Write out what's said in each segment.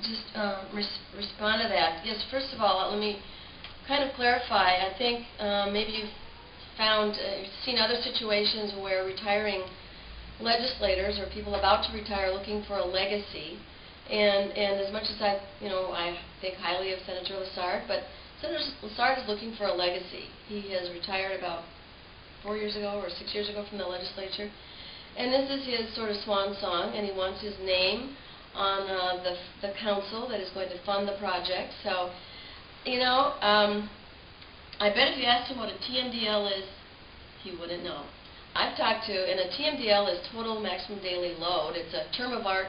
just respond to that. Yes, first of all, let me kind of clarify. I think maybe you've seen other situations where retiring legislators or people about to retire are looking for a legacy. And as much as I think highly of Senator Lessard, but Senator Lessard is looking for a legacy. He has retired about 4 years ago or 6 years ago from the legislature. And this is his sort of swan song, and he wants his name on the council that is going to fund the project. So, I bet if you asked him what a TMDL is, he wouldn't know. I've talked to, and a TMDL is total maximum daily load. It's a term of art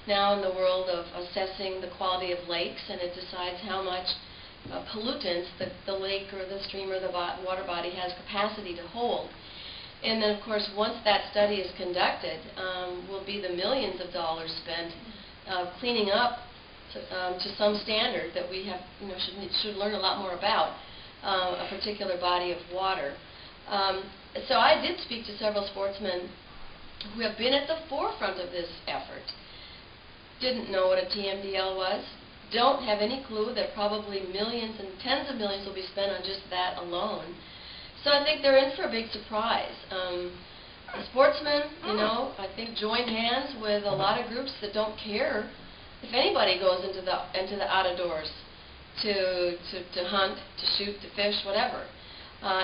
now in the world of assessing the quality of lakes, and it decides how much pollutants the lake or the stream or the water body has capacity to hold. And then, of course, once that study is conducted, will be the millions of dollars spent cleaning up to some standard that we have, should learn a lot more about a particular body of water. So I did speak to several sportsmen who have been at the forefront of this effort. Didn't know what a TMDL was. Don't have any clue that probably millions and tens of millions will be spent on just that alone. So I think they're in for a big surprise. The sportsmen, I think join hands with a lot of groups that don't care if anybody goes into the out-of-doors to hunt, to shoot, to fish, whatever.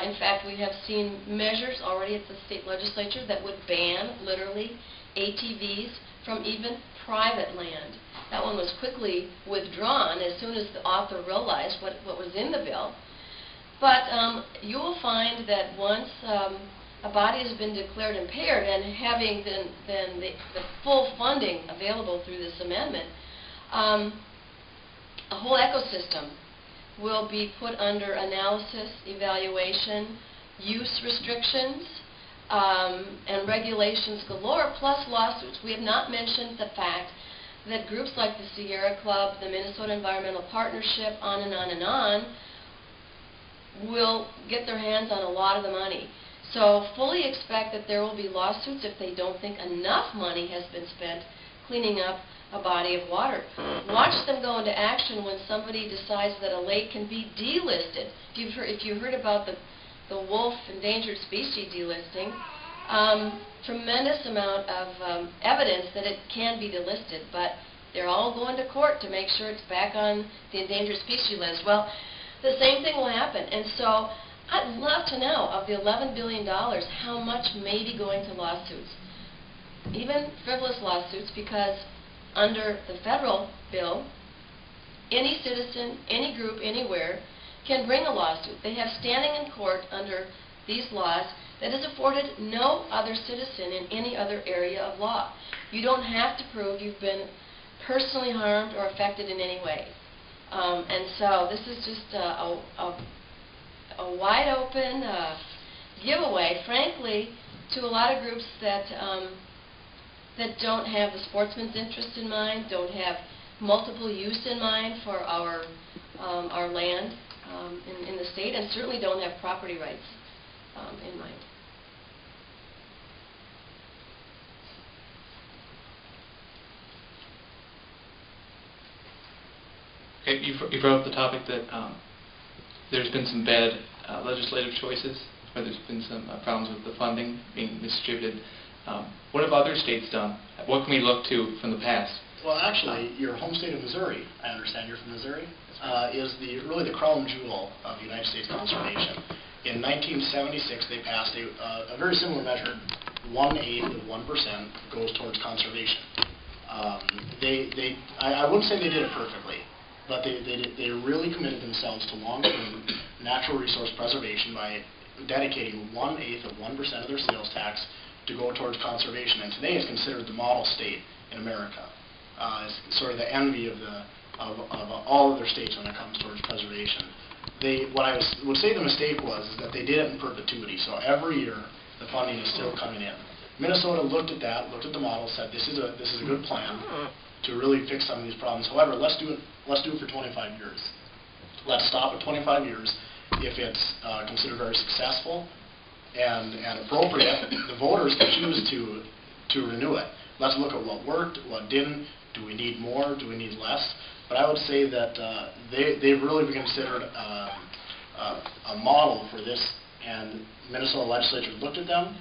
In fact, we have seen measures already at the state legislature that would ban, literally, ATVs from even private land. That one was quickly withdrawn as soon as the author realized what was in the bill. But you will find that once a body has been declared impaired, and having then the full funding available through this amendment, a whole ecosystem will be put under analysis, evaluation, use restrictions, and regulations galore, plus lawsuits. We have not mentioned the fact that groups like the Sierra Club, the Minnesota Environmental Partnership, on and on and on, will get their hands on a lot of the money. So fully expect that there will be lawsuits if they don't think enough money has been spent cleaning up a body of water. Watch them go into action when somebody decides that a lake can be delisted. If you heard about the wolf endangered species delisting, tremendous amount of evidence that it can be delisted, but they're all going to court to make sure it's back on the endangered species list. Well, the same thing will happen. And so I'd love to know, of the $11 billion, how much may be going to lawsuits, even frivolous lawsuits, because under the federal bill, any citizen, any group, anywhere can bring a lawsuit. They have standing in court under these laws that is afforded no other citizen in any other area of law. You don't have to prove you've been personally harmed or affected in any way. And so this is just a wide open giveaway, frankly, to a lot of groups that don't have the sportsman's interest in mind, don't have multiple use in mind for our land in the state, and certainly don't have property rights in mind. Okay, you brought up the topic that there's been some bad legislative choices, or there's been some problems with the funding being misdistributed. What have other states done? What can we look to from the past? Well, actually, your home state of Missouri, I understand you're from Missouri, is really the crown jewel of United States conservation. In 1976, they passed a very similar measure. 1/8 of 1% goes towards conservation. I wouldn't say they did it perfectly, but they really committed themselves to long-term natural resource preservation by dedicating 1/8 of 1% of their sales tax to go towards conservation. And today it's considered the model state in America. It's sort of the envy of all other states when it comes towards preservation. What I would say the mistake was is that they did it in perpetuity. So every year the funding is still coming in. Minnesota looked at that, looked at the model, said this is a good plan to really fix some of these problems. However, let's do it for 25 years. Let's stop at 25 years. If it's considered very successful and appropriate, the voters can choose to renew it. Let's look at what worked, what didn't, Do we need more? Do we need less? But I would say that they've really been considered a model for this, and Minnesota legislature looked at them,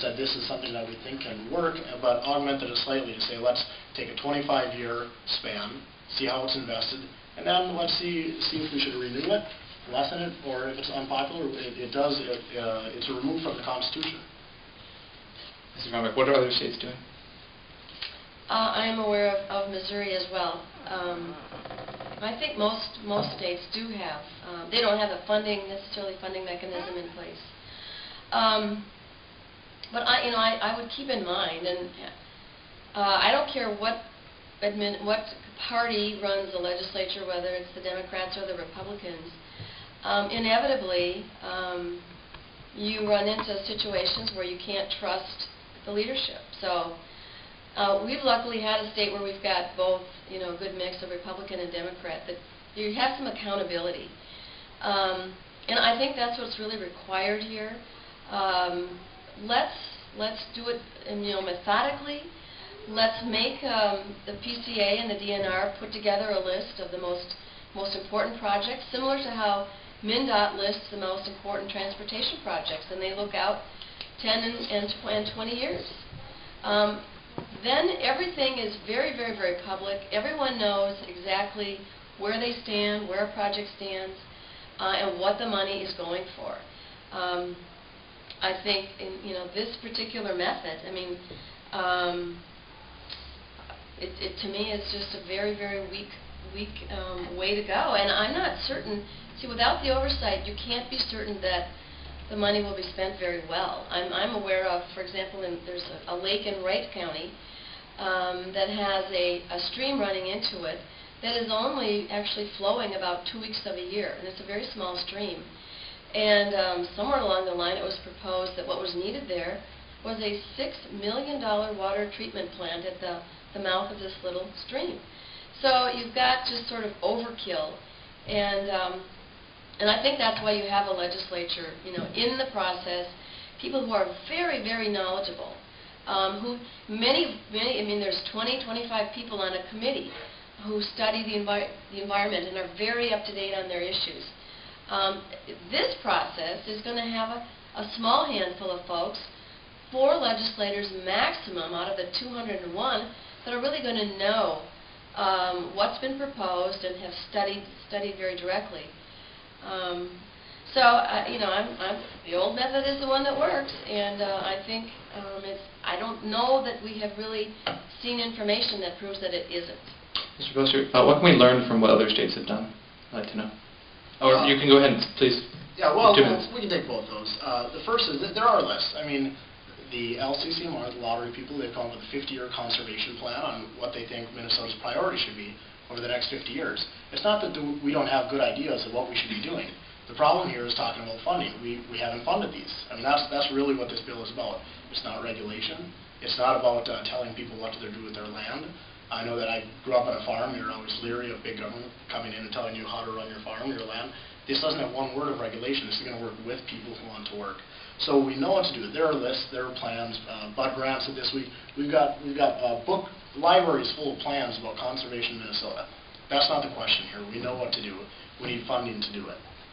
said this is something that we think can work, but augmented it slightly to say let's take a 25-year span, see how it's invested, and then let's see if we should renew it, lessen it, or if it's unpopular, it's removed from the Constitution. Mrs. Runbeck, what are other states doing? I am aware of Missouri as well. I think most states do have. They don't have a necessarily funding mechanism in place. But I would keep in mind, and I don't care what party runs the legislature, whether it's the Democrats or the Republicans. Inevitably, you run into situations where you can't trust the leadership. So we've luckily had a state where we've got both, a good mix of Republican and Democrat, that you have some accountability. And I think that's what's really required here. Let's do it, methodically. Let's make the PCA and the DNR put together a list of the most important projects, similar to how MnDOT lists the most important transportation projects, and they look out 10 and 20 years. Then everything is very, very, very public. Everyone knows exactly where they stand, where a project stands, and what the money is going for. I think in this particular method, it to me is just a very, very weak way to go. And I'm not certain. See, without the oversight, you can't be certain that the money will be spent very well. I'm aware of, for example, there's a lake in Wright County that has a stream running into it that is only actually flowing about 2 weeks of a year, and it's a very small stream. And somewhere along the line it was proposed that what was needed there was a $6 million water treatment plant at the mouth of this little stream. So you've got just sort of overkill, and I think that's why you have a legislature, in the process, people who are very, very knowledgeable, who there's 20, 25 people on a committee who study the environment and are very up to date on their issues. This process is going to have a small handful of folks, 4 legislators maximum out of the 201, that are really going to know what's been proposed and have studied very directly. The old method is the one that works, and I think I don't know that we have really seen information that proves that it isn't. Mr. Poster, what can we learn from what other states have done? I'd like to know. Or you can go ahead and please. Yeah, well, we can take both those. The first is that there are lists. The LCCMR, the lottery people, they've come up with a 50-year conservation plan on what they think Minnesota's priority should be over the next 50 years. It's not that we don't have good ideas of what we should be doing. The problem here is talking about funding. We haven't funded these. That's really what this bill is about. It's not regulation. It's not about telling people what to do with their land. I know that I grew up on a farm. You're always leery of big government coming in and telling you how to run your farm, your land. This doesn't have one word of regulation. This is going to work with people who want to work. So we know what to do. There are lists, there are plans. Bud Grant said this week, we've got book libraries full of plans about conservation in Minnesota. That's not the question here. We know what to do. We need funding to do it.